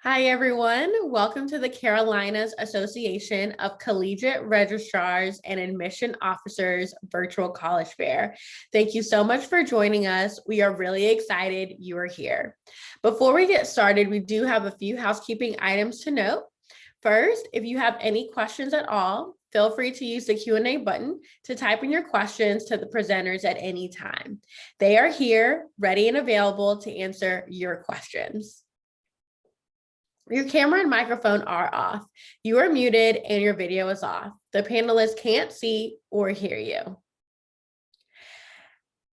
Hi, everyone. Welcome to the Carolinas Association of Collegiate Registrars and Admission Officers Virtual College Fair. Thank you so much for joining us. We are really excited you are here. Before we get started, we do have a few housekeeping items to note. First, if you have any questions at all, feel free to use the Q&A button to type in your questions to the presenters at any time. They are here, ready and available to answer your questions. Your camera and microphone are off. You are muted and your video is off. The panelists can't see or hear you.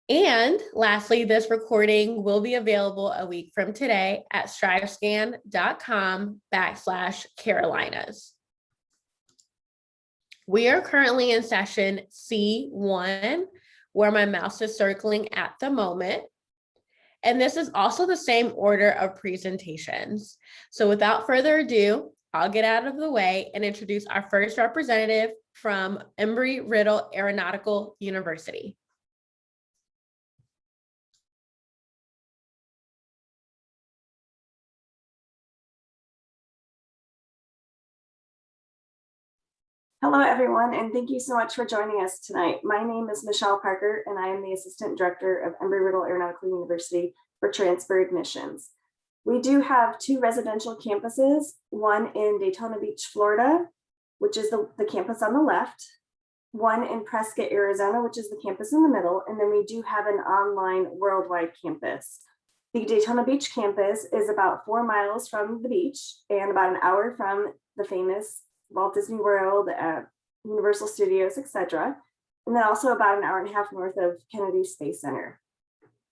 And lastly, this recording will be available a week from today at strivescan.com/Carolinas. We are currently in session C1, where my mouse is circling at the moment. And this is also the same order of presentations. So without further ado, I'll get out of the way and introduce our first representative from Embry-Riddle Aeronautical University. Hello, everyone, and thank you so much for joining us tonight. My name is Michelle Parker, and I am the Assistant Director of Embry-Riddle Aeronautical University for Transfer Admissions. We do have two residential campuses, one in Daytona Beach, Florida, which is the campus on the left, one in Prescott, Arizona, which is the campus in the middle, and then we do have an online worldwide campus. The Daytona Beach campus is about 4 miles from the beach and about an hour from the famous Walt Disney World, Universal Studios, etc. And then also about an hour and a half north of Kennedy Space Center.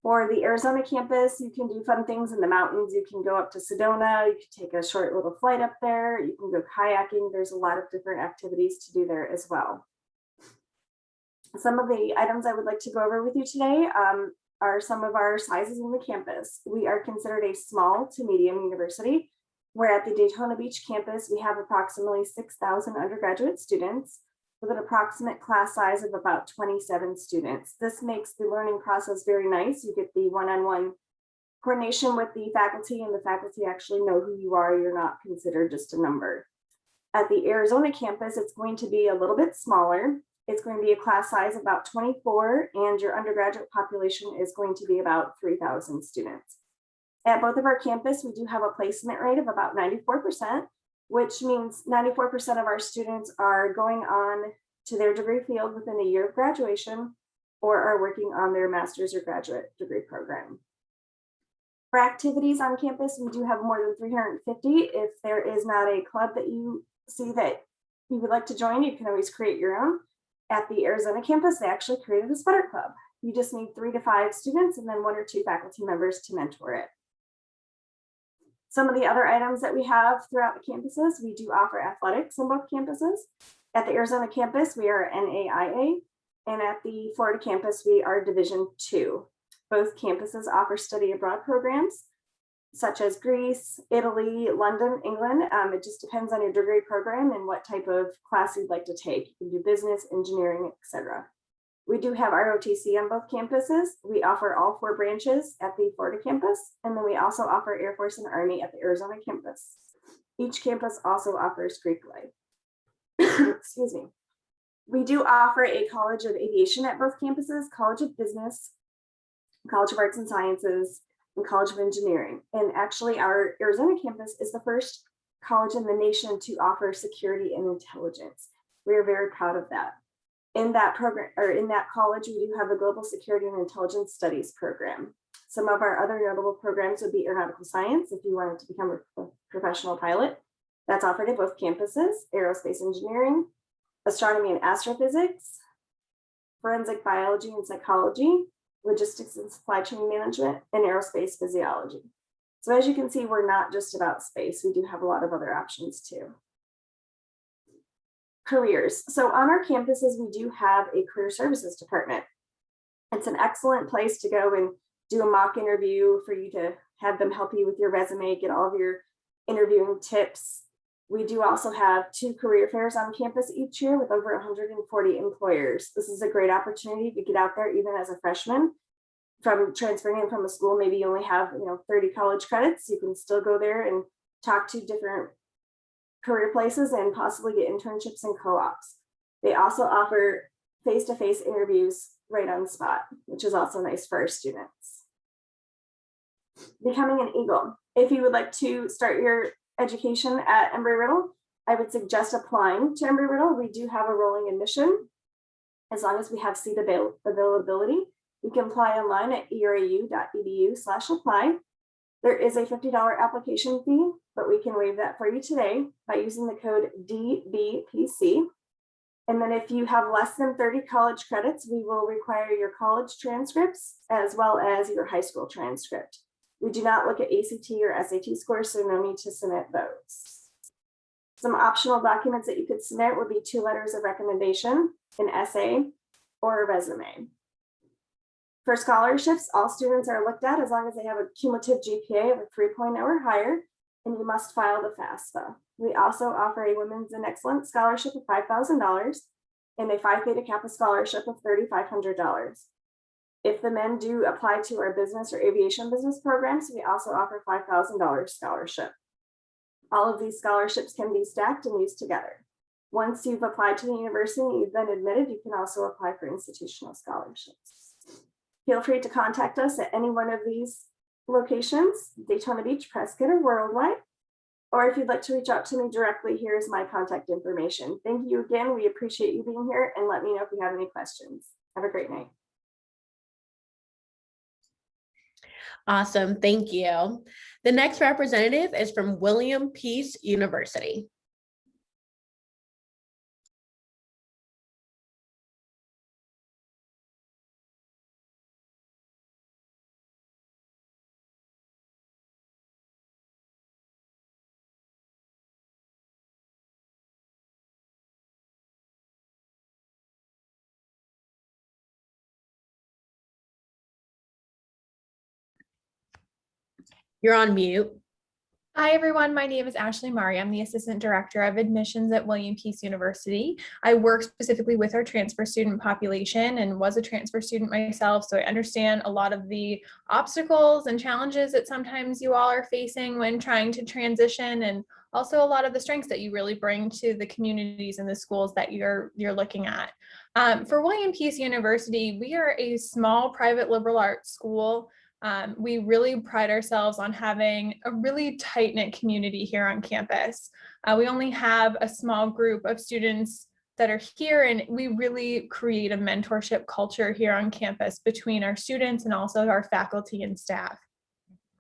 For the Arizona campus, you can do fun things in the mountains. You can go up to Sedona, you can take a short little flight up there, you can go kayaking. There's a lot of different activities to do there as well. Some of the items I would like to go over with you today are some of our sizes in the campus. We are considered a small to medium university, where at the Daytona Beach campus, we have approximately 6,000 undergraduate students with an approximate class size of about 27 students. This makes the learning process very nice. You get the one-on-one coordination with the faculty, and the faculty actually know who you are. You're not considered just a number. At the Arizona campus, it's going to be a little bit smaller. It's going to be a class size of about 24, and your undergraduate population is going to be about 3,000 students. At both of our campus, we do have a placement rate of about 94%, which means 94% of our students are going on to their degree field within a year of graduation or are working on their master's or graduate degree program. For activities on campus, we do have more than 350. If there is not a club that you see that you would like to join, you can always create your own. At the Arizona campus, they actually created a sweater club. You just need 3 to 5 students and then 1 or 2 faculty members to mentor it. Some of the other items that we have throughout the campuses, we do offer athletics on both campuses. At the Arizona campus, we are NAIA, and at the Florida campus, we are Division II. Both campuses offer study abroad programs, such as Greece, Italy, London, England. It just depends on your degree program and what type of class you'd like to take. You can do business, engineering, etc. We do have ROTC on both campuses. We offer all 4 branches at the Florida campus, and then we also offer Air Force and Army at the Arizona campus. Each campus also offers Greek life. Excuse me. We do offer a College of Aviation at both campuses, College of Business, College of Arts and Sciences, and College of Engineering. And actually, our Arizona campus is the first college in the nation to offer security and intelligence. We are very proud of that. In that program, or in that college, we do have a Global Security and Intelligence Studies program. Some of our other notable programs would be Aeronautical Science, if you wanted to become a professional pilot. That's offered at both campuses, Aerospace Engineering, Astronomy and Astrophysics, Forensic Biology and Psychology, Logistics and Supply Chain Management, and Aerospace Physiology. So as you can see, we're not just about space. We do have a lot of other options too. Careers. So on our campuses, we do have a career services department. It's an excellent place to go and do a mock interview for you to have them help you with your resume, get all of your interviewing tips. We do also have 2 career fairs on campus each year with over 140 employers. This is a great opportunity to get out there even as a freshman. From transferring in from a school, maybe you only have 30 college credits. You can still go there and talk to different career places, and possibly get internships and co-ops. They also offer face-to-face interviews right on the spot, which is also nice for our students. Becoming an Eagle. If you would like to start your education at Embry-Riddle, I would suggest applying to Embry-Riddle. We do have a rolling admission. As long as we have seat availability, you can apply online at erau.edu/apply. There is a $50 application fee, but we can waive that for you today by using the code DBPC. And then if you have less than 30 college credits, we will require your college transcripts as well as your high school transcript. We do not look at ACT or SAT scores, so no need to submit those. Some optional documents that you could submit would be 2 letters of recommendation, an essay, or a resume. For scholarships, all students are looked at as long as they have a cumulative GPA of a 3.0 or higher, and you must file the FAFSA. We also offer a Women's in Excellence scholarship of $5,000 and a Phi Theta Kappa scholarship of $3,500. If the men do apply to our business or aviation business programs, we also offer $5,000 scholarship. All of these scholarships can be stacked and used together. Once you've applied to the university and you've been admitted, you can also apply for institutional scholarships. Feel free to contact us at any one of these locations, Daytona Beach, Prescott, or worldwide. Or if you'd like to reach out to me directly, here's my contact information. Thank you again. We appreciate you being here, and let me know if you have any questions. Have a great night. Awesome, thank you. The next representative is from William Peace University. You're on mute. Hi, everyone. My name is Ashley Mari. I'm the Assistant Director of Admissions at William Peace University. I work specifically with our transfer student population and was a transfer student myself, so I understand a lot of the obstacles and challenges that sometimes you all are facing when trying to transition, and also a lot of the strengths that you really bring to the communities and the schools that you're looking at. For William Peace University, we are a small private liberal arts school. We really pride ourselves on having a really tight-knit community here on campus. We only have a small group of students that are here, and we really create a mentorship culture here on campus between our students and also our faculty and staff.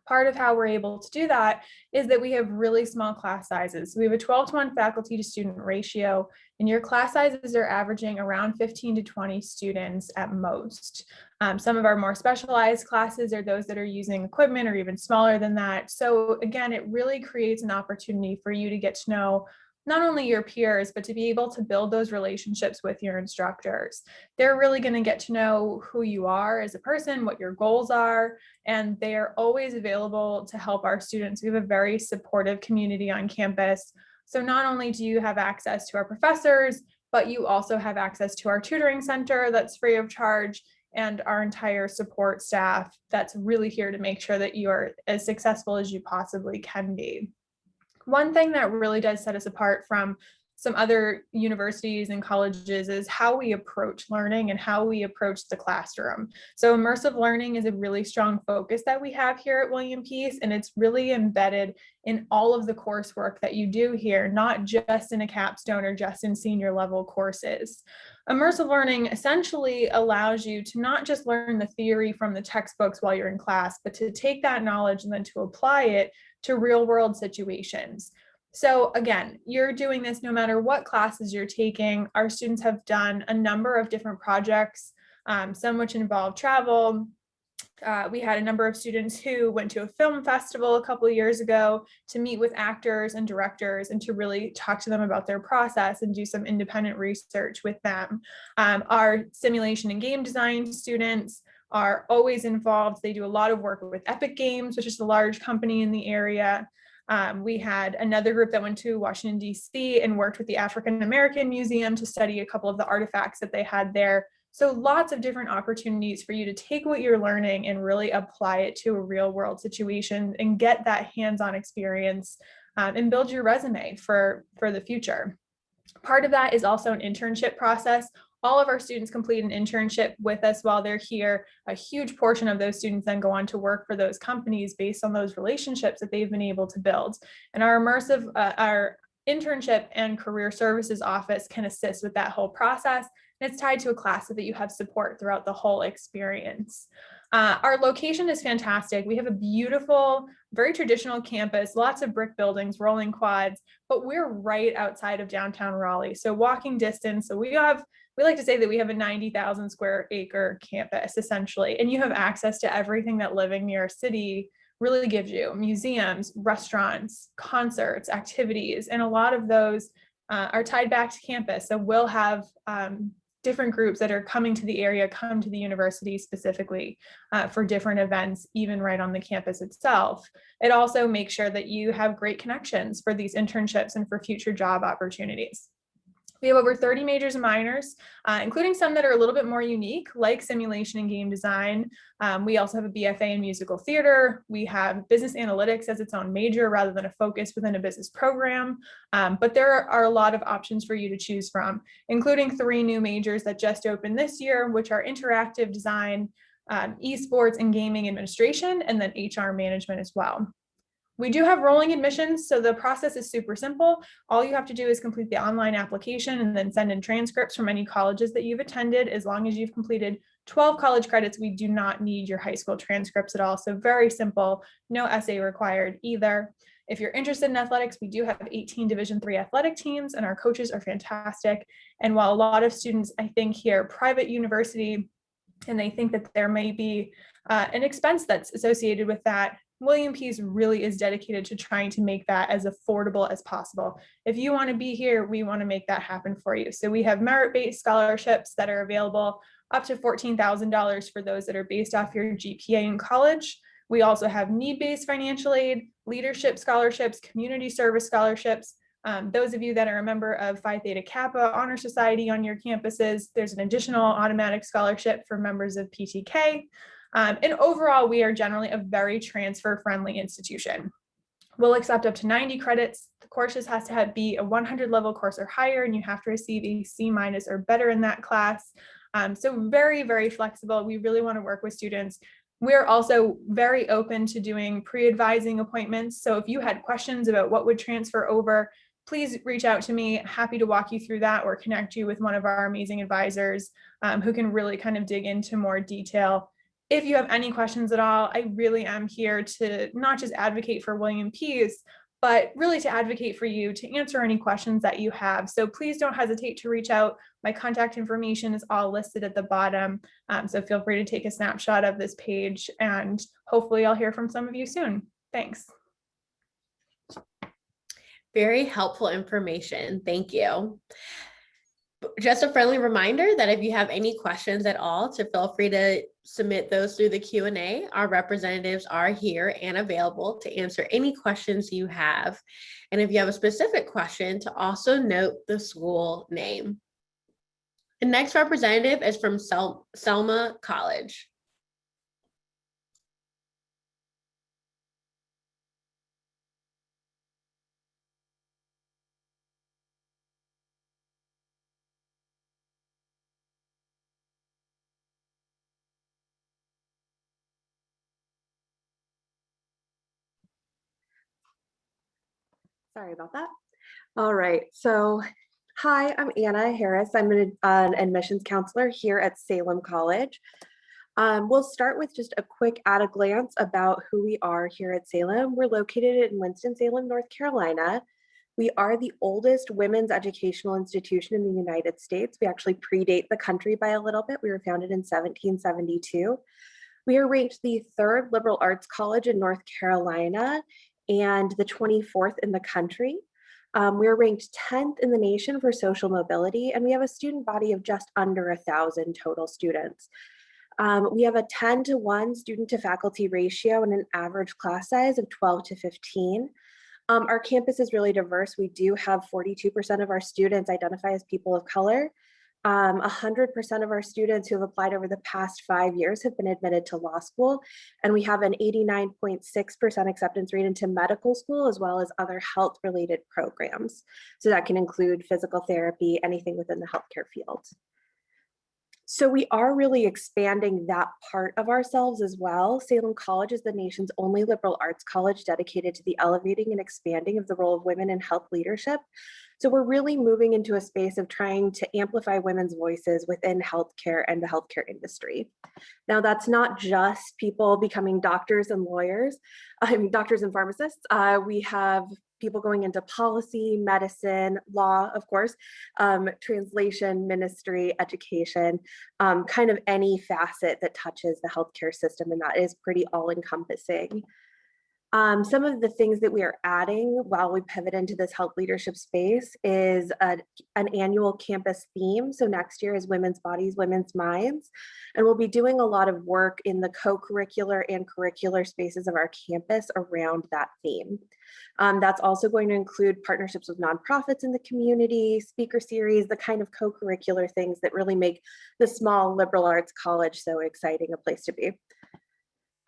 Part of how we're able to do that is that we have really small class sizes. We have a 12-to-1 faculty to student ratio, and your class sizes are averaging around 15 to 20 students at most. Some of our more specialized classes are those that are using equipment or even smaller than that. So again, it really creates an opportunity for you to get to know not only your peers, but to be able to build those relationships with your instructors. They're really going to get to know who you are as a person, what your goals are, and they are always available to help our students. We have a very supportive community on campus. So not only do you have access to our professors, but you also have access to our tutoring center that's free of charge, and our entire support staff that's really here to make sure that you are as successful as you possibly can be. One thing that really does set us apart from some other universities and colleges is how we approach learning and how we approach the classroom. So immersive learning is a really strong focus that we have here at William Peace, and it's really embedded in all of the coursework that you do here, not just in a capstone or just in senior level courses. Immersive learning essentially allows you to not just learn the theory from the textbooks while you're in class, but to take that knowledge and then to apply it to real world situations. So again, you're doing this no matter what classes you're taking. Our students have done a number of different projects, some which involve travel. We had a number of students who went to a film festival a couple of years ago to meet with actors and directors and to really talk to them about their process and do some independent research with them. Our simulation and game design students are always involved. They do a lot of work with Epic Games, which is a large company in the area. We had another group that went to Washington, D.C. and worked with the African American Museum to study a couple of the artifacts that they had there. So lots of different opportunities for you to take what you're learning and really apply it to a real world situation and get that hands-on experience and build your resume for the future. Part of that is also an internship process. All of our students complete an internship with us while they're here. A huge portion of those students then go on to work for those companies based on those relationships that they've been able to build. And our our internship and career services office can assist with that whole process. And it's tied to a class so that you have support throughout the whole experience. Our location is fantastic. We have a beautiful, very traditional campus, lots of brick buildings, rolling quads, but we're right outside of downtown Raleigh. So walking distance. So we like to say that we have a 90,000 square acre campus essentially, and you have access to everything that living near a city really gives you: museums, restaurants, concerts, activities, and a lot of those are tied back to campus. So we'll have different groups that are coming to the area, come to the university specifically for different events, even right on the campus itself. It also makes sure that you have great connections for these internships and for future job opportunities. We have over 30 majors and minors, including some that are a little bit more unique, like simulation and game design. We also have a BFA in musical theater. We have business analytics as its own major rather than a focus within a business program. But there are a lot of options for you to choose from, including 3 new majors that just opened this year, which are interactive design, esports and gaming administration, and then HR management as well. We do have rolling admissions, so the process is super simple. All you have to do is complete the online application and then send in transcripts from any colleges that you've attended. As long as you've completed 12 college credits, we do not need your high school transcripts at all. So very simple, no essay required either. If you're interested in athletics, we do have 18 Division III athletic teams, and our coaches are fantastic. And while a lot of students, I think, hear private university and they think that there may be an expense that's associated with that, William Pease really is dedicated to trying to make that as affordable as possible. If you want to be here, we want to make that happen for you. So we have merit-based scholarships that are available up to $14,000 for those that are based off your GPA in college. We also have need-based financial aid, leadership scholarships, community service scholarships. Those of you that are a member of Phi Theta Kappa Honor Society on your campuses, there's an additional automatic scholarship for members of PTK. And overall, we are generally a very transfer-friendly institution. We'll accept up to 90 credits. The courses has to be a 100 level course or higher, and you have to receive a C- or better in that class. So very, very flexible. We really want to work with students. We're also very open to doing pre-advising appointments. So if you had questions about what would transfer over, please reach out to me. Happy to walk you through that or connect you with one of our amazing advisors who can really kind of dig into more detail. If you have any questions at all, I really am here to not just advocate for William Pease, but really to advocate for you, to answer any questions that you have. So please don't hesitate to reach out. My contact information is all listed at the bottom. So feel free to take a snapshot of this page, and hopefully I'll hear from some of you soon. Thanks. Very helpful information. Thank you. Just a friendly reminder that if you have any questions at all, to feel free to submit those through the Q&A. Our representatives are here and available to answer any questions you have. And if you have a specific question, to also note the school name. The next representative is from Salem College. Sorry about that. All right, so hi, I'm Anna Harris. I'm an admissions counselor here at Salem College. We'll start with just a quick at a glance about who we are here at Salem. We're located in Winston-Salem, North Carolina. We are the oldest women's educational institution in the United States. We actually predate the country by a little bit. We were founded in 1772. We are ranked the 3rd liberal arts college in North Carolina and the 24th in the country. We're ranked 10th in the nation for social mobility, and we have a student body of just under 1,000 total students. We have a 10-to-1 student to faculty ratio and an average class size of 12 to 15. Our campus is really diverse. We do have 42% of our students identify as people of color. 100% of our students who have applied over the past 5 years have been admitted to law school, and we have an 89.6% acceptance rate into medical school, as well as other health-related programs. So that can include physical therapy, anything within the healthcare field. So we are really expanding that part of ourselves as well. Salem College is the nation's only liberal arts college dedicated to the elevating and expanding of the role of women in health leadership. So we're really moving into a space of trying to amplify women's voices within healthcare and the healthcare industry. Now, that's not just people becoming doctors and lawyers, doctors and pharmacists. We have people going into policy, medicine, law, of course, translation, ministry, education, kind of any facet that touches the healthcare system, and that is pretty all-encompassing. Some of the things that we are adding while we pivot into this health leadership space is an annual campus theme. So next year is Women's Bodies, Women's Minds. And we'll be doing a lot of work in the co-curricular and curricular spaces of our campus around that theme. That's also going to include partnerships with nonprofits in the community, speaker series, the kind of co-curricular things that really make the small liberal arts college so exciting a place to be.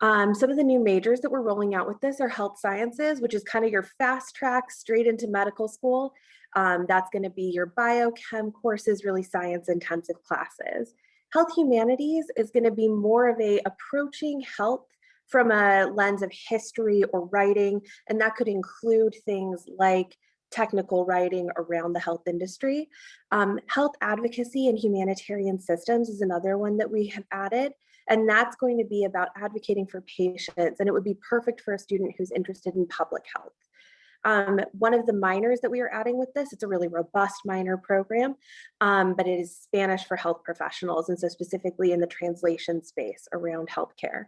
Some of the new majors that we're rolling out with this are health sciences, which is kind of your fast track straight into medical school. That's going to be your biochem courses, really science intensive classes. Health humanities is going to be more of a approaching health from a lens of history or writing, and that could include things like technical writing around the health industry. Health advocacy and humanitarian systems is another one that we have added. And that's going to be about advocating for patients, and it would be perfect for a student who's interested in public health. One of the minors that we are adding with this, it's a really robust minor program, but it is Spanish for health professionals, and so specifically in the translation space around healthcare.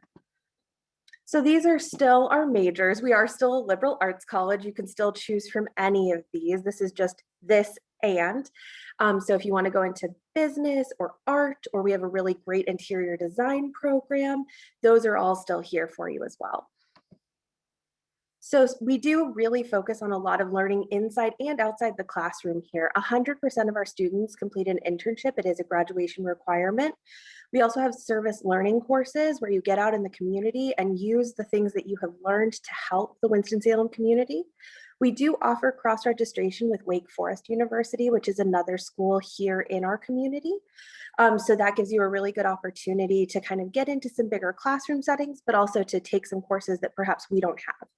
So these are still our majors. We are still a liberal arts college. You can still choose from any of these. This is just this and. So if you want to go into business or art, or we have a really great interior design program, those are all still here for you as well. So we do really focus on a lot of learning inside and outside the classroom here. 100% of our students complete an internship. It is a graduation requirement. We also have service learning courses where you get out in the community and use the things that you have learned to help the Winston-Salem community. We do offer cross-registration with Wake Forest University, which is another school here in our community. So that gives you a really good opportunity to kind of get into some bigger classroom settings, but also to take some courses that perhaps we don't have.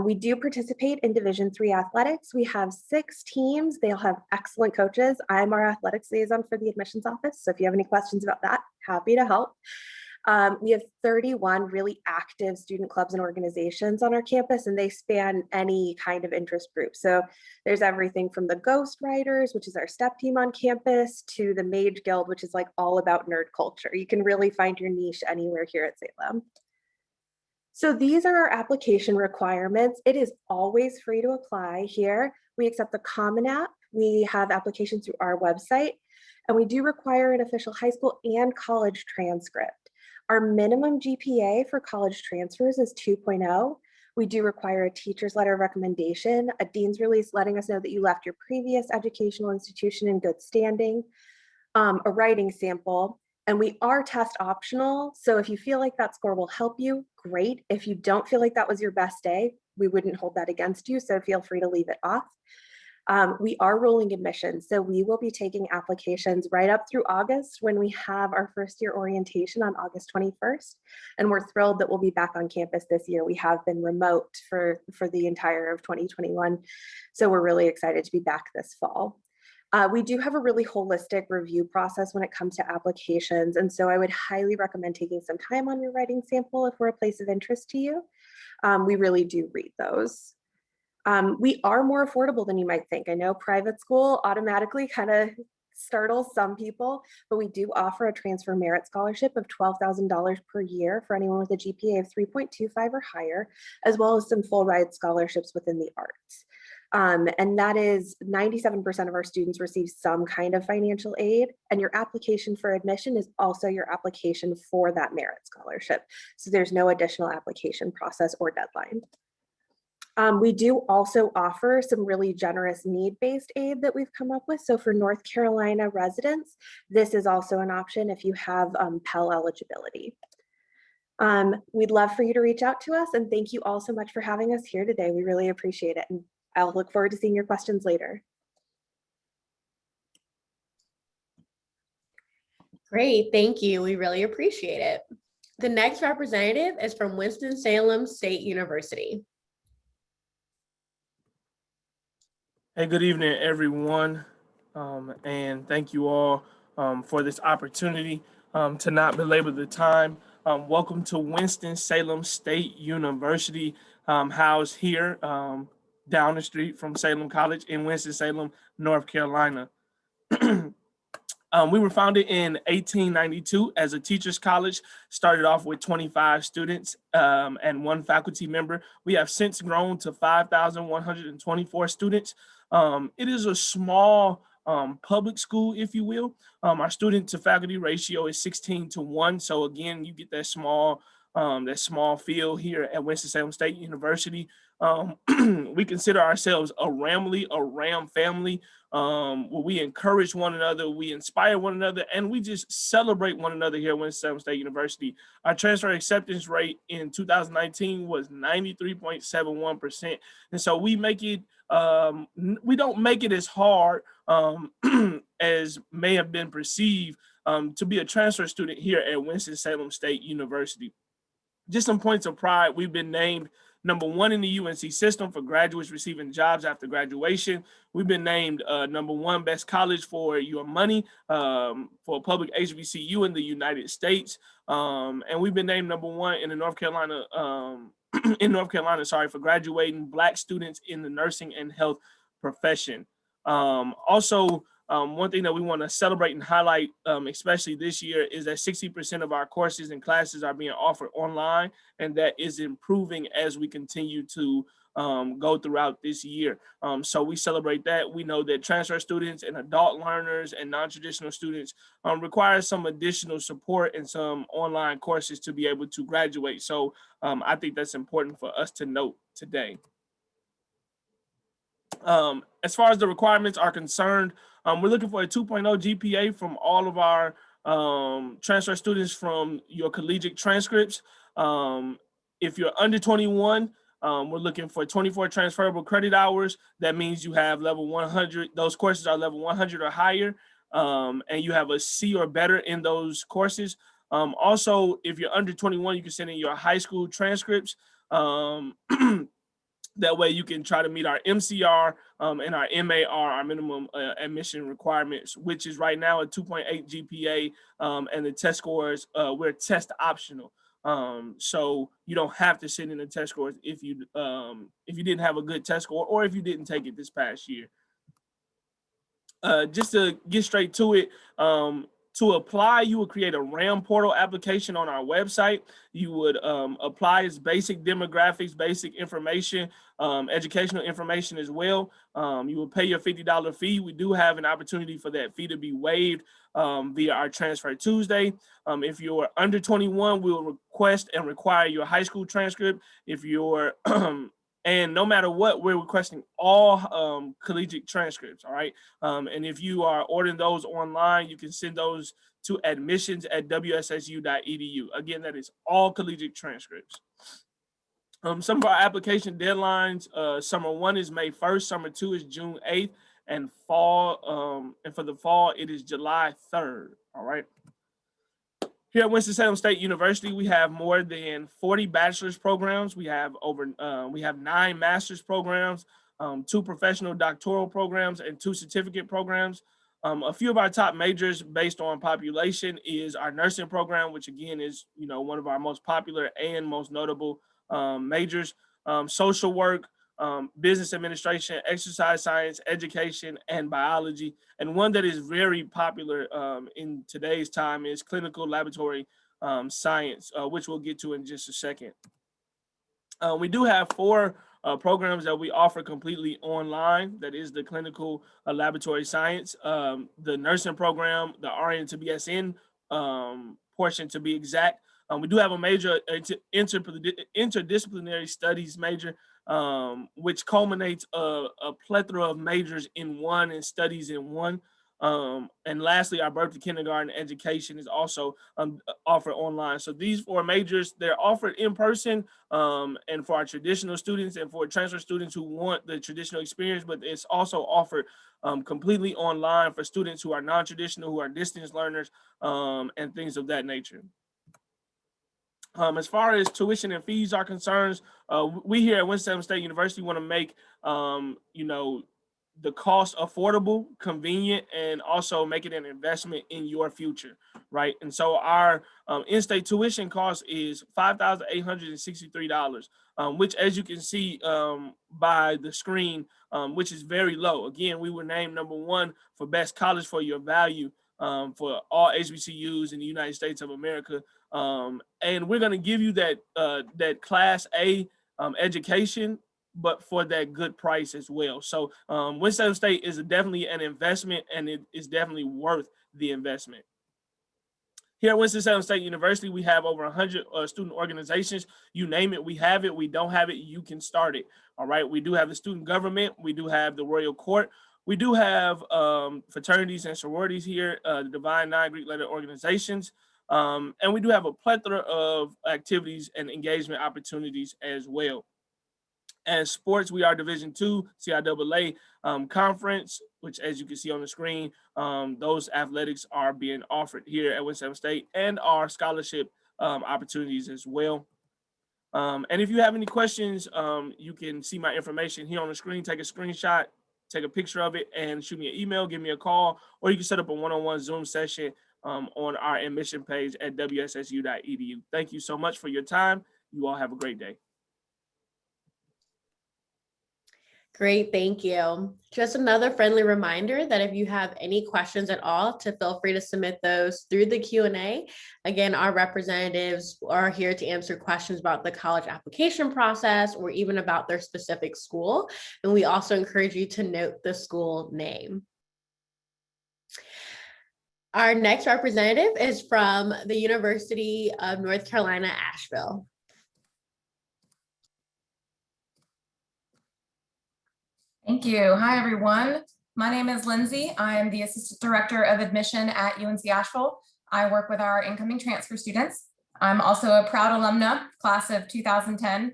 We do participate in Division III athletics. We have 6 teams. They'll have excellent coaches. I'm our athletics liaison for the admissions office. So if you have any questions about that, happy to help. We have 31 really active student clubs and organizations on our campus, and they span any kind of interest group. So there's everything from the Ghost Riders, which is our step team on campus, to the Mage Guild, which is like all about nerd culture. You can really find your niche anywhere here at Salem. So these are our application requirements. It is always free to apply here. We accept the Common App. We have applications through our website, and we do require an official high school and college transcript. Our minimum GPA for college transfers is 2.0. We do require a teacher's letter of recommendation, a dean's release letting us know that you left your previous educational institution in good standing, a writing sample, and we are test optional. So if you feel like that score will help you, great. If you don't feel like that was your best day, we wouldn't hold that against you, so feel free to leave it off. We are rolling admissions, so we will be taking applications right up through August when we have our first year orientation on August 21st. And we're thrilled that we'll be back on campus this year. We have been remote for the entire of 2021. So we're really excited to be back this fall. We do have a really holistic review process when it comes to applications. And so I would highly recommend taking some time on your writing sample if we're a place of interest to you. We really do read those. We are more affordable than you might think. I know private school automatically kind of startles some people, but we do offer a transfer merit scholarship of $12,000 per year for anyone with a GPA of 3.25 or higher, as well as some full ride scholarships within the arts. And that is 97% of our students receive some kind of financial aid, and your application for admission is also your application for that merit scholarship. So there's no additional application process or deadline. We do also offer some really generous need-based aid that we've come up with. So for North Carolina residents, this is also an option if you have Pell eligibility. We'd love for you to reach out to us, and thank you all so much for having us here today. We really appreciate it, and I'll look forward to seeing your questions later. Great, thank you. We really appreciate it. The next representative is from Winston-Salem State University. Hey, good evening, everyone, and thank you all for this opportunity. To not belabor the time, welcome to Winston-Salem State University, housed here down the street from Salem College in Winston-Salem, North Carolina. We were founded in 1892 as a teachers college, started off with 25 students and 1 faculty member. We have since grown to 5,124 students. It is a small public school, if you will. Our student to faculty ratio is 16:1. So again, you get that small feel here at Winston-Salem State University. We consider ourselves a Ram family. Where we encourage one another, we inspire one another, and we just celebrate one another here at Winston-Salem State University. Our transfer acceptance rate in 2019 was 93.71%. And so we make it, we don't make it as hard as may have been perceived to be a transfer student here at Winston-Salem State University. Just some points of pride: we've been named #1 in the UNC system for graduates receiving jobs after graduation. We've been named #1 best college for your money for a public HBCU in the United States. And we've been named #1 in the North Carolina, for graduating Black students in the nursing and health profession. Also, one thing that we want to celebrate and highlight, especially this year, is that 60% of our courses and classes are being offered online, and that is improving as we continue to go throughout this year. So we celebrate that. We know that transfer students and adult learners and non-traditional students require some additional support and some online courses to be able to graduate. So I think that's important for us to note today. As far as the requirements are concerned, we're looking for a 2.0 GPA from all of our transfer students from your collegiate transcripts. If you're under 21, we're looking for 24 transferable credit hours. That means you have level 100. Those courses are level 100 or higher, and you have a C or better in those courses. Also, if you're under 21, you can send in your high school transcripts. That way you can try to meet our MCR and our MAR, our minimum admission requirements, which is right now a 2.8 GPA, and the test scores, we're test optional. So you don't have to send in the test scores if you didn't have a good test score or if you didn't take it this past year. Just to get straight to it, to apply, you would create a RAM portal application on our website. You would apply its basic demographics, basic information, educational information as well. You will pay your $50 fee. We do have an opportunity for that fee to be waived via our Transfer Tuesday. If you're under 21, we'll request and require your high school transcript. If you're and no matter what, we're requesting all collegiate transcripts, all right? And if you are ordering those online, you can send those to admissions@wssu.edu. Again, that is all collegiate transcripts. Some of our application deadlines, summer 1 is May 1st, summer 2 is June 8th, and fall, and for the fall, it is July 3rd, all right? Here at Winston-Salem State University, we have more than 40 bachelor's programs. We have 9 master's programs, 2 professional doctoral programs, and 2 certificate programs. A few of our top majors based on population is our nursing program, which again is one of our most popular and most notable majors. Social work, business administration, exercise science, education, and biology. And one that is very popular in today's time is clinical laboratory science, which we'll get to in just a second. We do have 4 programs that we offer completely online. That is the clinical laboratory science, the nursing program, the RN to BSN portion to be exact, We do have a major interdisciplinary studies major, which culminates a plethora of majors in one and studies in one. And lastly, our birth to kindergarten education is also offered online. So these 4 majors, they're offered in person, and for our traditional students and for transfer students who want the traditional experience, but it's also offered completely online for students who are non-traditional, who are distance learners, and things of that nature. As far as tuition and fees are concerned, we here at Winston-Salem State University want to make, the cost affordable, convenient, and also make it an investment in your future, right? And so our in-state tuition cost is $5,863, which, as you can see by the screen, which is very low. Again, we were named #1 for best college for your value for all HBCUs in the United States of America. And we're going to give you that Class A education, but for that good price as well. So Winston-Salem State is definitely an investment, and it is definitely worth the investment. Here at Winston-Salem State University, we have over 100 student organizations. You name it, we have it. We don't have it, you can start it. All right. We do have the student government. We do have the Royal Court. We do have fraternities and sororities here, the Divine Nine Greek letter organizations. And we do have a plethora of activities and engagement opportunities as well. As sports, we are Division II CIAA conference, which, as you can see on the screen, those athletics are being offered here at Winston-Salem State, and our scholarship opportunities as well. And if you have any questions, you can see my information here on the screen. Take a screenshot, take a picture of it, and shoot me an email, give me a call, or you can set up a one-on-one Zoom session on our admission page at wssu.edu. Thank you so much for your time. You all have a great day. Great, thank you. Just another friendly reminder that if you have any questions at all, to feel free to submit those through the Q&A. Again, our representatives are here to answer questions about the college application process or even about their specific school. And we also encourage you to note the school name. Our next representative is from the University of North Carolina, Asheville. Thank you. Hi, everyone. My name is Lindsay. I am the Assistant Director of Admission at UNC Asheville. I work with our incoming transfer students. I'm also a proud alumna, class of 2010,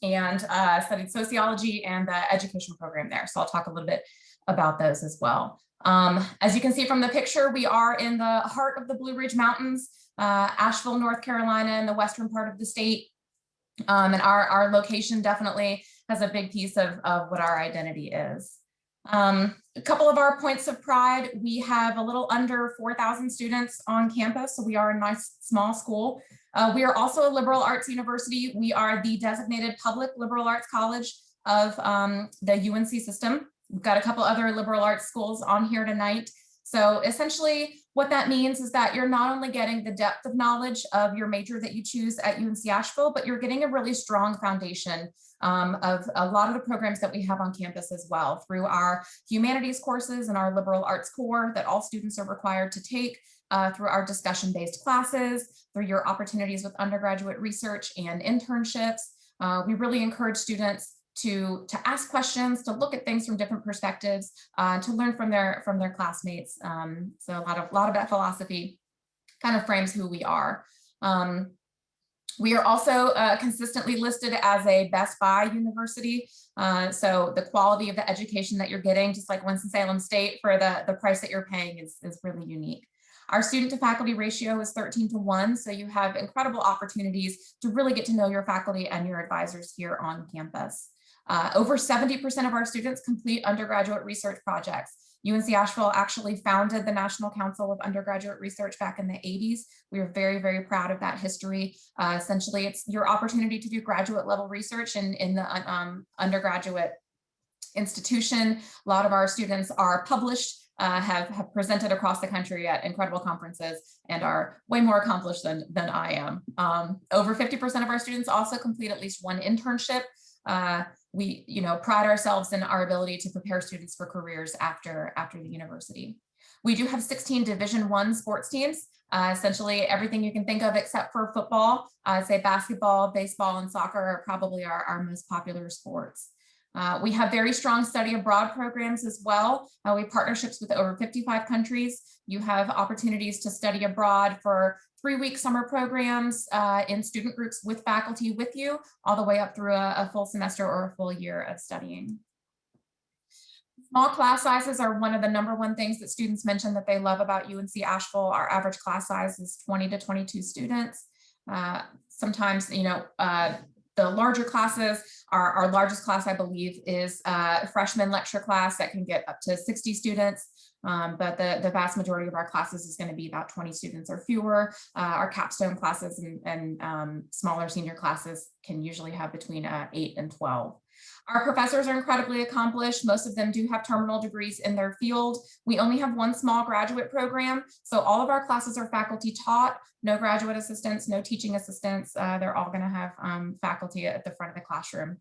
and studied sociology and the education program there. So I'll talk a little bit about those as well. As you can see from the picture, we are in the heart of the Blue Ridge Mountains, Asheville, North Carolina, in the western part of the state. And our location definitely has a big piece of what our identity is. A couple of our points of pride: we have a little under 4,000 students on campus, so we are a nice small school. We are also a liberal arts university. We are the designated public liberal arts college of the UNC system. We've got a couple other liberal arts schools on here tonight. So essentially what that means is that you're not only getting the depth of knowledge of your major that you choose at UNC Asheville, but you're getting a really strong foundation of a lot of the programs that we have on campus as well, through our humanities courses and our liberal arts core that all students are required to take, through our discussion-based classes, through your opportunities with undergraduate research and internships. We really encourage students to ask questions, to look at things from different perspectives, to learn from their classmates. So a lot of that philosophy kind of frames who we are. We are also consistently listed as a Best Buy university. So the quality of the education that you're getting, just like Winston-Salem State, for the price that you're paying is really unique. Our student to faculty ratio is 13:1, so you have incredible opportunities to really get to know your faculty and your advisors here on campus. Over 70% of our students complete undergraduate research projects. UNC Asheville actually founded the National Council of Undergraduate Research back in the 80s. We are very, very proud of that history. Essentially, it's your opportunity to do graduate level research in the undergraduate institution. A lot of our students are published, have presented across the country at incredible conferences, and are way more accomplished than I am. Over 50% of our students also complete at least one internship. We pride ourselves in our ability to prepare students for careers after the university. We do have 16 Division I sports teams, essentially everything you can think of except for football. I'd say basketball, baseball, and soccer are probably our most popular sports. We have very strong study abroad programs as well. We have partnerships with over 55 countries. You have opportunities to study abroad for 3-week summer programs in student groups with faculty with you, all the way up through a full semester or a full year of studying. Small class sizes are one of the #1 things that students mention that they love about UNC Asheville. Our average class size is 20 to 22 students. Sometimes, the larger classes, our largest class, I believe, is a freshman lecture class that can get up to 60 students. But the vast majority of our classes is going to be about 20 students or fewer. Our capstone classes and smaller senior classes can usually have between 8 and 12. Our professors are incredibly accomplished. Most of them do have terminal degrees in their field. We only have one small graduate program, so all of our classes are faculty taught, no graduate assistants, no teaching assistants. They're all going to have faculty at the front of the classroom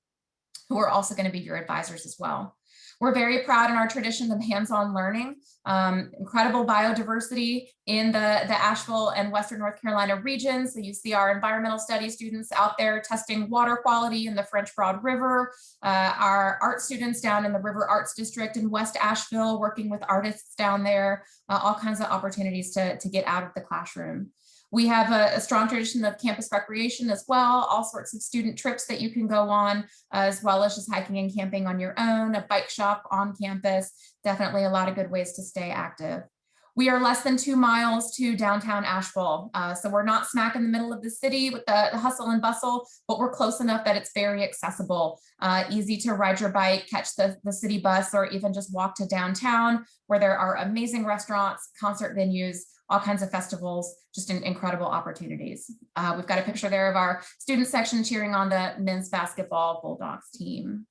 who are also going to be your advisors as well. We're very proud in our tradition of hands-on learning, incredible biodiversity in the Asheville and Western North Carolina regions. So you see our environmental studies students out there testing water quality in the French Broad River, our art students down in the River Arts District in West Asheville, working with artists down there, all kinds of opportunities to get out of the classroom. We have a strong tradition of campus recreation as well, all sorts of student trips that you can go on, as well as just hiking and camping on your own, a bike shop on campus, definitely a lot of good ways to stay active. We are less than 2 miles to downtown Asheville. So we're not smack in the middle of the city with the hustle and bustle, but we're close enough that it's very accessible, easy to ride your bike, catch the city bus, or even just walk to downtown where there are amazing restaurants, concert venues, all kinds of festivals, just incredible opportunities. We've got a picture there of our student section cheering on the men's basketball Bulldogs team.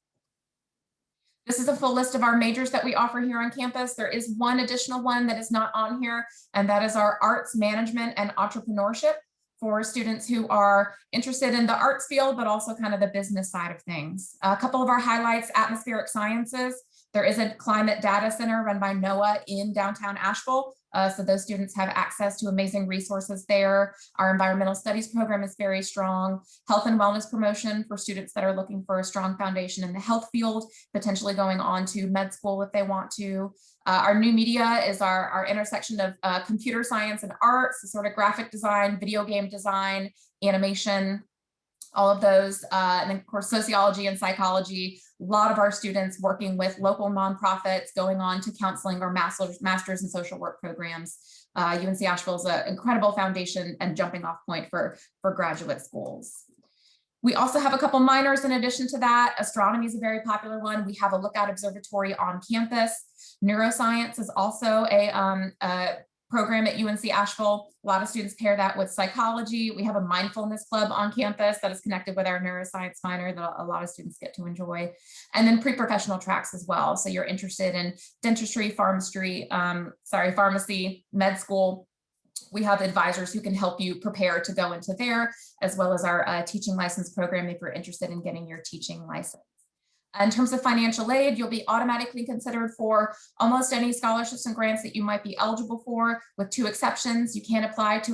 This is a full list of our majors that we offer here on campus. There is one additional one that is not on here, and that is our arts management and entrepreneurship for students who are interested in the arts field, but also kind of the business side of things. A couple of our highlights: atmospheric sciences. There is a climate data center run by NOAA in downtown Asheville. So those students have access to amazing resources there. Our environmental studies program is very strong. Health and wellness promotion for students that are looking for a strong foundation in the health field, potentially going on to med school if they want to. Our new media is our intersection of computer science and arts, sort of graphic design, video game design, animation, all of those, and then of course sociology and psychology. A lot of our students working with local nonprofits, going on to counseling or masters in social work programs. UNC Asheville is an incredible foundation and jumping off point for graduate schools. We also have a couple minors in addition to that. Astronomy is a very popular one. We have a lookout observatory on campus. Neuroscience is also a program at UNC Asheville. A lot of students pair that with psychology. We have a mindfulness club on campus that is connected with our neuroscience minor that a lot of students get to enjoy. And then pre-professional tracks as well. So you're interested in dentistry, pharmacy, med school. We have advisors who can help you prepare to go into there, as well as our teaching license program if you're interested in getting your teaching license. In terms of financial aid, you'll be automatically considered for almost any scholarships and grants that you might be eligible for, with 2 exceptions. You can apply to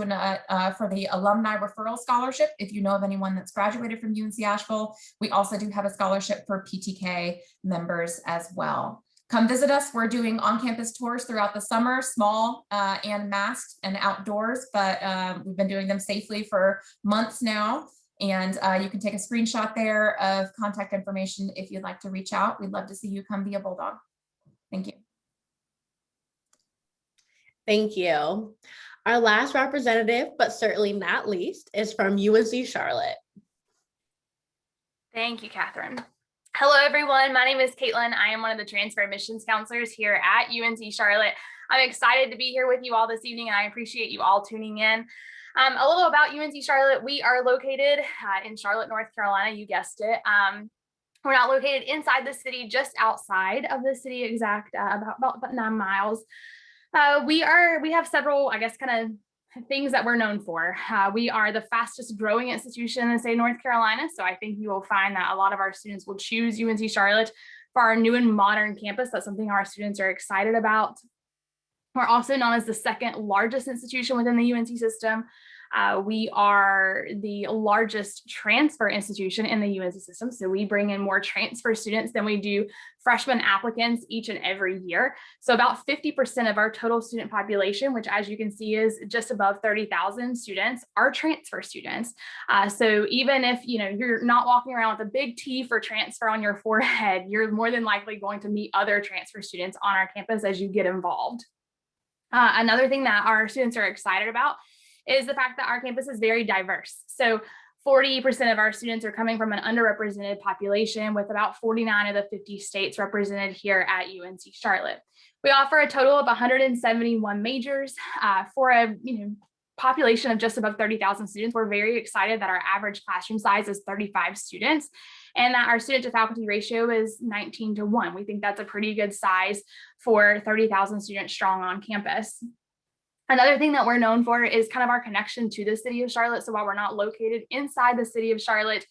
for the alumni referral scholarship if you know of anyone that's graduated from UNC Asheville. We also do have a scholarship for PTK members as well. Come visit us. We're doing on-campus tours throughout the summer, small and masked and outdoors, but we've been doing them safely for months now. And you can take a screenshot there of contact information if you'd like to reach out. We'd love to see you come be a Bulldog. Thank you. Thank you. Our last representative, but certainly not least, is from UNC Charlotte. Thank you, Catherine. Hello, everyone. My name is Caitlin. I am one of the transfer admissions counselors here at UNC Charlotte. I'm excited to be here with you all this evening, and I appreciate you all tuning in. A little about UNC Charlotte. We are located in Charlotte, North Carolina. You guessed it. We're not located inside the city, just outside of the city, about 9 miles. We have several, I guess, kind of things that we're known for. We are the fastest growing institution in the state of North Carolina. So I think you will find that a lot of our students will choose UNC Charlotte for our new and modern campus. That's something our students are excited about. We're also known as the second largest institution within the UNC system. We are the largest transfer institution in the UNC system. So we bring in more transfer students than we do freshman applicants each and every year. So about 50% of our total student population, which as you can see is just above 30,000 students, are transfer students. So even if you're not walking around with a big T for transfer on your forehead, you're more than likely going to meet other transfer students on our campus as you get involved. Another thing that our students are excited about is the fact that our campus is very diverse. So 40% of our students are coming from an underrepresented population, with about 49 of the 50 states represented here at UNC Charlotte. We offer a total of 171 majors for a population of just above 30,000 students. We're very excited that our average classroom size is 35 students and that our student to faculty ratio is 19:1. We think that's a pretty good size for 30,000 students strong on campus. Another thing that we're known for is kind of our connection to the city of Charlotte. So while we're not located inside the city of Charlotte,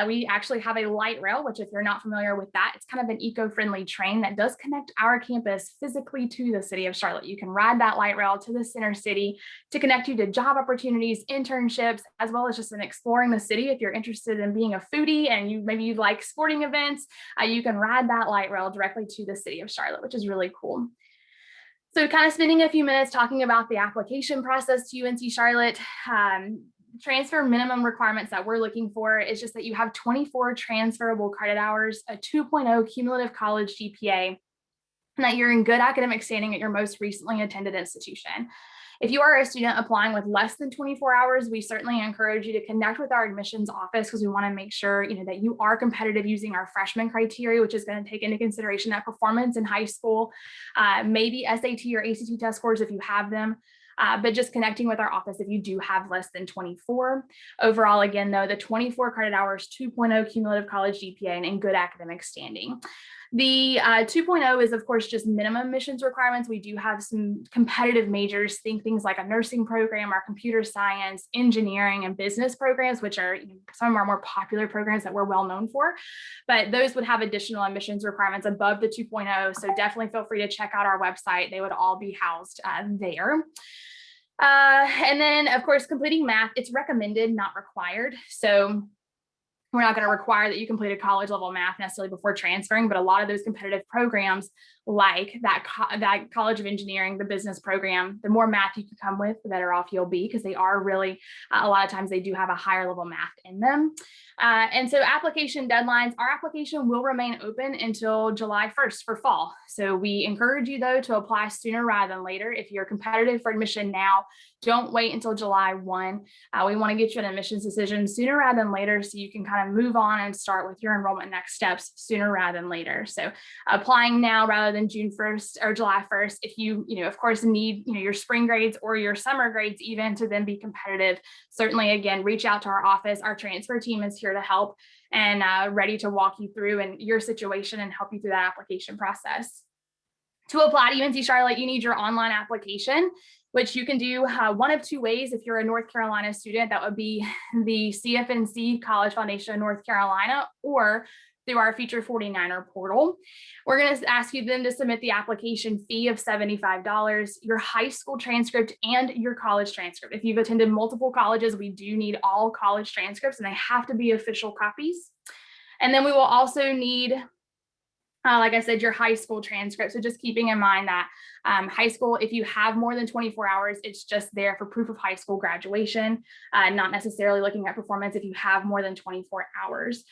we actually have a light rail, which if you're not familiar with that, it's kind of an eco-friendly train that does connect our campus physically to the city of Charlotte. You can ride that light rail to the center city to connect you to job opportunities, internships, as well as just in exploring the city. If you're interested in being a foodie and maybe you like sporting events, you can ride that light rail directly to the city of Charlotte, which is really cool. So kind of spending a few minutes talking about the application process to UNC Charlotte. Transfer minimum requirements that we're looking for is just that you have 24 transferable credit hours, a 2.0 cumulative college GPA, and that you're in good academic standing at your most recently attended institution. If you are a student applying with less than 24 hours, we certainly encourage you to connect with our admissions office because we want to make sure that you are competitive using our freshman criteria, which is going to take into consideration that performance in high school, maybe SAT or ACT test scores if you have them. But just connecting with our office if you do have less than 24. Overall, again, though, the 24 credit hours, 2.0 cumulative college GPA, and in good academic standing. The 2.0 is, of course, just minimum admissions requirements. We do have some competitive majors, think things like a nursing program, our computer science, engineering, and business programs, which are some of our more popular programs that we're well known for. But those would have additional admissions requirements above the 2.0. So definitely feel free to check out our website. They would all be housed there. And then, of course, completing math, it's recommended, not required. So we're not going to require that you complete a college level math necessarily before transferring, but a lot of those competitive programs like that College of Engineering, the business program, the more math you can come with, the better off you'll be, because they are really, a lot of times they do have a higher level math in them. And so application deadlines, our application will remain open until July 1st for fall. So we encourage you though to apply sooner rather than later. If you're competitive for admission now, don't wait until July 1. We want to get you an admissions decision sooner rather than later so you can kind of move on and start with your enrollment next steps sooner rather than later. So applying now rather than June 1st or July 1st, if you of course need your spring grades or your summer grades even to then be competitive, certainly again, reach out to our office. Our transfer team is here to help and ready to walk you through in your situation and help you through that application process. To apply to UNC Charlotte, you need your online application, which you can do one of two ways. If you're a North Carolina student, that would be the CFNC College Foundation of North Carolina, or through our Feature 49er portal. We're going to ask you then to submit the application fee of $75, your high school transcript, and your college transcript. If you've attended multiple colleges, we do need all college transcripts, and they have to be official copies. And then we will also need, like I said, your high school transcript. So just keeping in mind that high school, if you have more than 24 hours, it's just there for proof of high school graduation, not necessarily looking at performance if you have more than 24 hours.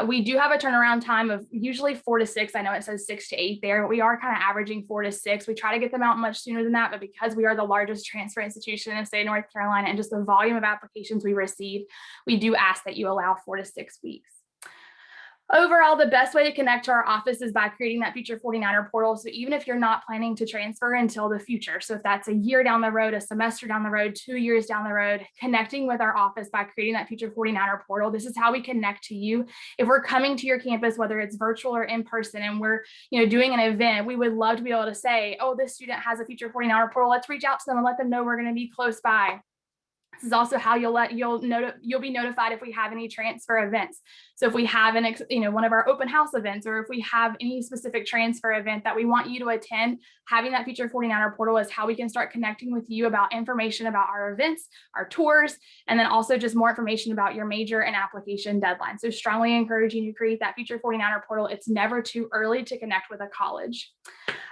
We do have a turnaround time of usually 4 to 6. I know it says 6 to 8 there, but we are kind of averaging 4 to 6. We try to get them out much sooner than that, but because we are the largest transfer institution in the state of North Carolina and just the volume of applications we receive, we do ask that you allow 4 to 6 weeks. Overall, the best way to connect to our office is by creating that Feature 49er portal. So even if you're not planning to transfer until the future, so if that's a year down the road, a semester down the road, 2 years down the road, connecting with our office by creating that Feature 49er portal, this is how we connect to you. If we're coming to your campus, whether it's virtual or in person, and we're doing an event, we would love to be able to say, oh, this student has a Feature 49er portal. Let's reach out to them and let them know we're going to be close by. This is also how you'll be notified if we have any transfer events. So if we have one of our open house events, or if we have any specific transfer event that we want you to attend, having that Future 49er portal is how we can start connecting with you about information about our events, our tours, and then also just more information about your major and application deadline. So strongly encouraging you to create that Future 49er portal. It's never too early to connect with a college.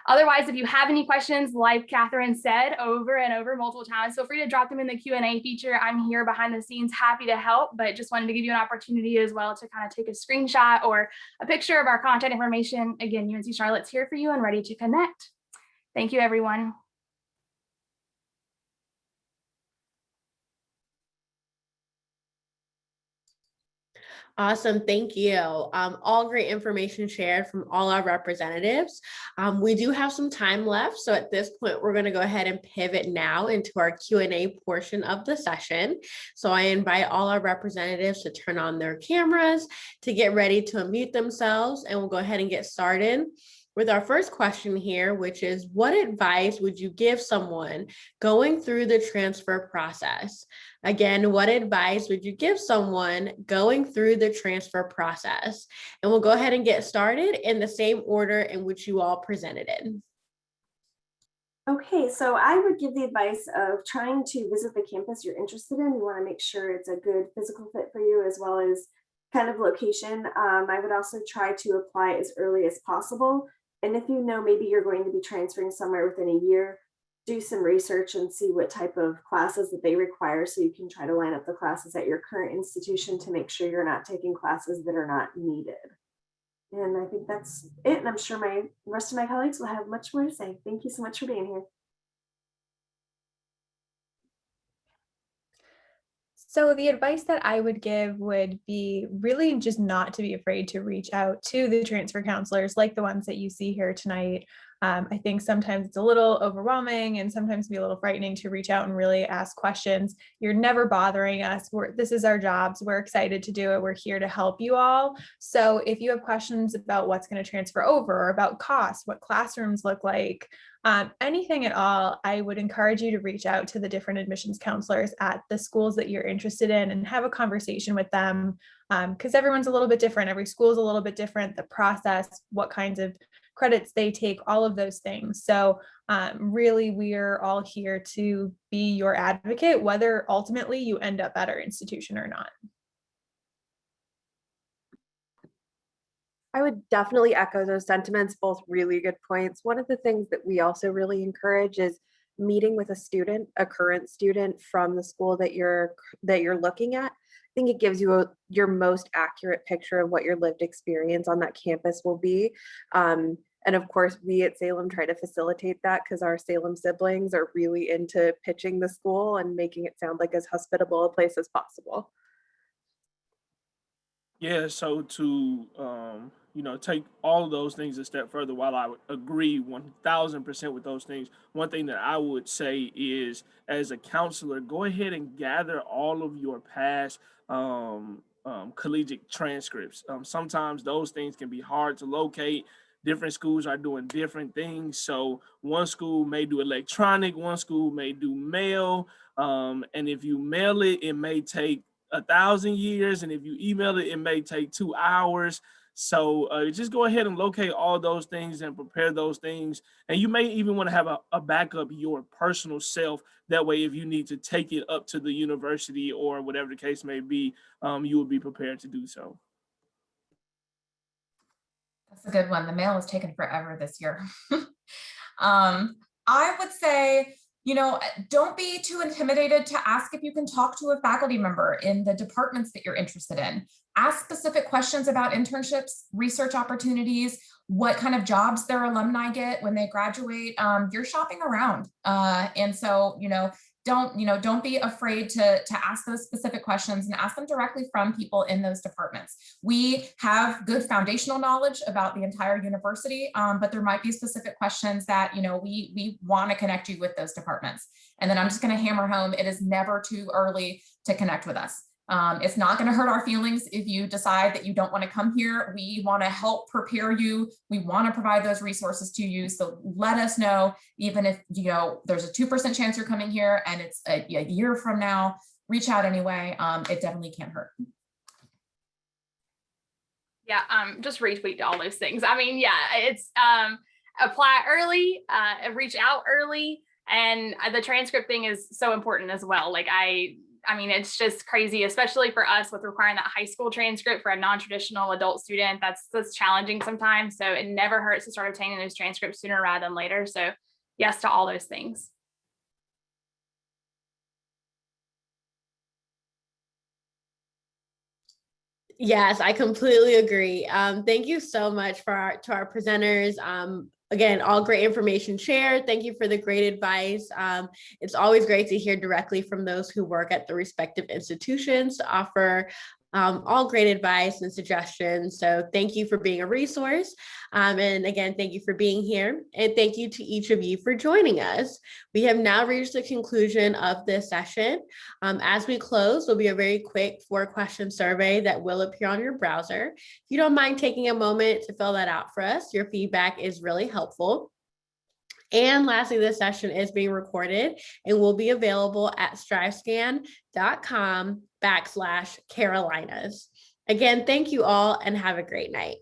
Otherwise, if you have any questions, like Catherine said over and over multiple times, feel free to drop them in the Q&A feature. I'm here behind the scenes, happy to help, but just wanted to give you an opportunity as well to kind of take a screenshot or a picture of our contact information. Again, UNC Charlotte's here for you and ready to connect. Thank you, everyone. Awesome, thank you. All great information shared from all our representatives. We do have some time left, so at this point, we're going to go ahead and pivot now into our Q&A portion of the session. So I invite all our representatives to turn on their cameras, to get ready to unmute themselves, and we'll go ahead and get started with our first question here, which is, what advice would you give someone going through the transfer process? Again, what advice would you give someone going through the transfer process? And we'll go ahead and get started in the same order in which you all presented it. Okay, so I would give the advice of trying to visit the campus you're interested in. You want to make sure it's a good physical fit for you, as well as kind of location. I would also try to apply as early as possible. And if you know maybe you're going to be transferring somewhere within a year, do some research and see what type of classes that they require, so you can try to line up the classes at your current institution to make sure you're not taking classes that are not needed. And I think that's it. And I'm sure the rest of my colleagues will have much more to say. Thank you so much for being here. So the advice that I would give would be really just not to be afraid to reach out to the transfer counselors like the ones that you see here tonight. I think sometimes it's a little overwhelming and sometimes be a little frightening to reach out and really ask questions. You're never bothering us. This is our jobs. We're excited to do it. We're here to help you all. So if you have questions about what's going to transfer over, or about costs, what classrooms look like, anything at all, I would encourage you to reach out to the different admissions counselors at the schools that you're interested in and have a conversation with them, because everyone's a little bit different. Every school is a little bit different. The process, what kinds of credits they take, all of those things. So really, we're all here to be your advocate, whether ultimately you end up at our institution or not. I would definitely echo those sentiments, both really good points. One of the things that we also really encourage is meeting with a student, a current student from the school that you're looking at. I think it gives you your most accurate picture of what your lived experience on that campus will be. And of course, we at Salem try to facilitate that, because our Salem siblings are really into pitching the school and making it sound like as hospitable a place as possible. Yeah, so to take all of those things a step further, while I would agree 1000% with those things, one thing that I would say is, as a counselor, go ahead and gather all of your past collegiate transcripts. Sometimes those things can be hard to locate. Different schools are doing different things. So one school may do electronic, one school may do mail. And if you mail it, it may take 1,000 years. And if you email it, it may take 2 hours. So just go ahead and locate all those things and prepare those things. And you may even want to have a backup your personal self. That way, if you need to take it up to the university or whatever the case may be, you will be prepared to do so. That's a good one. The mail has taken forever this year. I would say, don't be too intimidated to ask if you can talk to a faculty member in the departments that you're interested in. Ask specific questions about internships, research opportunities, what kind of jobs their alumni get when they graduate. You're shopping around. And so, don't be afraid to ask those specific questions, and ask them directly from people in those departments. We have good foundational knowledge about the entire university, but there might be specific questions that, we want to connect you with those departments. And then I'm just going to hammer home, it is never too early to connect with us. It's not going to hurt our feelings if you decide that you don't want to come here. We want to help prepare you. We want to provide those resources to you. So let us know, even if, there's a 2% chance you're coming here and it's a year from now, reach out anyway. It definitely can't hurt. Yeah, just retweet all those things. I mean, yeah, it's apply early, reach out early, and the transcript thing is so important as well. Like I mean, it's just crazy, especially for us with requiring that high school transcript for a non-traditional adult student. That's challenging sometimes. So it never hurts to start obtaining those transcripts sooner rather than later. So yes to all those things. Yes, I completely agree. Thank you so much to our presenters. Again, all great information shared. Thank you for the great advice. It's always great to hear directly from those who work at the respective institutions to offer all great advice and suggestions. So thank you for being a resource. And again, thank you for being here. And thank you to each of you for joining us. We have now reached the conclusion of this session. As we close, there'll be a very quick 4-question survey that will appear on your browser. If you don't mind taking a moment to fill that out for us, your feedback is really helpful. And lastly, this session is being recorded and will be available at strivescan.com/Carolinas. Again, thank you all and have a great night.